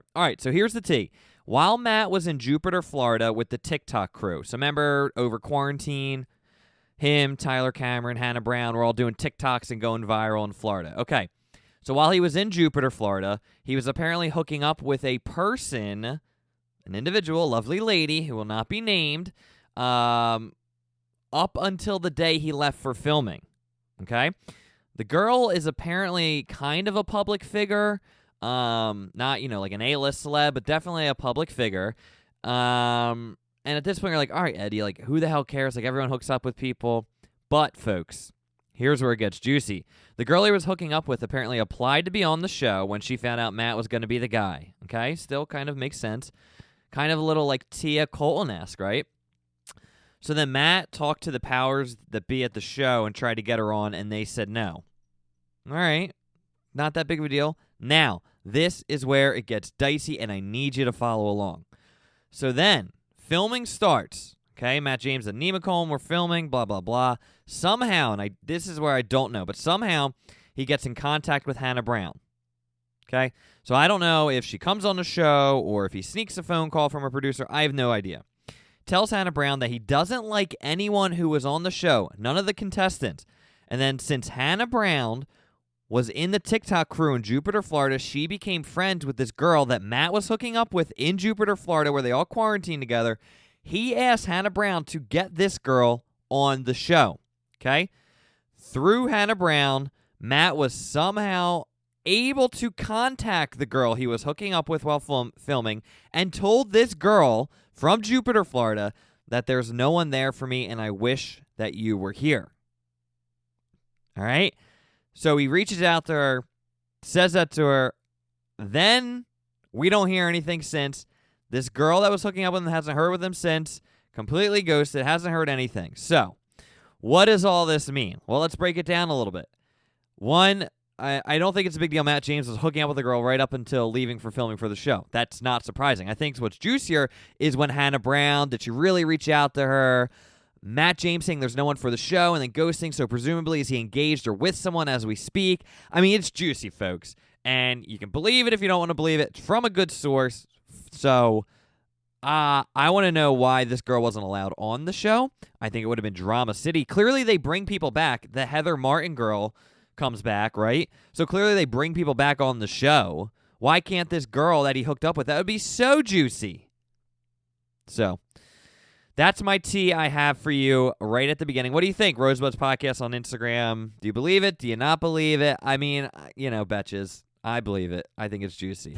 part. All right, so here's the tea. While Matt was in Jupiter, Florida with the TikTok crew, so remember over quarantine, him, Tyler Cameron, Hannah Brown were all doing TikToks and going viral in Florida. Okay, so while he was in Jupiter, Florida, he was apparently hooking up with a person, an individual, a lovely lady who will not be named, up until the day he left for filming. Okay? The girl is apparently kind of a public figure. Not, like an A-list celeb, but definitely a public figure. And at this point, you're like, all right, Eddie, like, who the hell cares? Like, everyone hooks up with people. But, folks, here's where it gets juicy. The girl he was hooking up with apparently applied to be on the show when she found out Matt was going to be the guy. Okay? Still kind of makes sense. Kind of a little like Tia Colton-esque, right? So then Matt talked to the powers that be at the show and tried to get her on, and they said no. All right. Not that big of a deal. Now, this is where it gets dicey, and I need you to follow along. So then, filming starts. Okay, Matt James and Nima Cohen were filming, blah, blah, blah. Somehow, and this is where I don't know, but somehow he gets in contact with Hannah Brown. Okay, so I don't know if she comes on the show or if he sneaks a phone call from a producer. I have no idea. Tells Hannah Brown that he doesn't like anyone who was on the show, none of the contestants. And then since Hannah Brown was in the TikTok crew in Jupiter, Florida, she became friends with this girl that Matt was hooking up with in Jupiter, Florida, where they all quarantined together. He asked Hannah Brown to get this girl on the show. Okay? Through Hannah Brown, Matt was somehow able to contact the girl he was hooking up with while filming and told this girl from Jupiter, Florida, that there's no one there for me and I wish that you were here. All right? So he reaches out to her, says that to her. Then we don't hear anything since. This girl that was hooking up with him hasn't heard with him since. Completely ghosted, hasn't heard anything. So what does all this mean? Well, let's break it down a little bit. One, I don't think it's a big deal. Matt James was hooking up with a girl right up until leaving for filming for the show. That's not surprising. I think what's juicier is when Hannah Brown, did she really reach out to her? Matt James saying there's no one for the show and then ghosting, so presumably is he engaged or with someone as we speak? I mean, it's juicy, folks. And you can believe it if you don't want to believe it. It's from a good source. So I want to know why this girl wasn't allowed on the show. I think it would have been Drama City. Clearly they bring people back. The Heather Martin girl comes back, right? So clearly they bring people back on the show. Why can't this girl that he hooked up with? That would be so juicy. So that's my tea I have for you right at the beginning. What do you think? Rosebud's Podcast on Instagram. Do you believe it? Do you not believe it? I mean, betches. I believe it. I think it's juicy.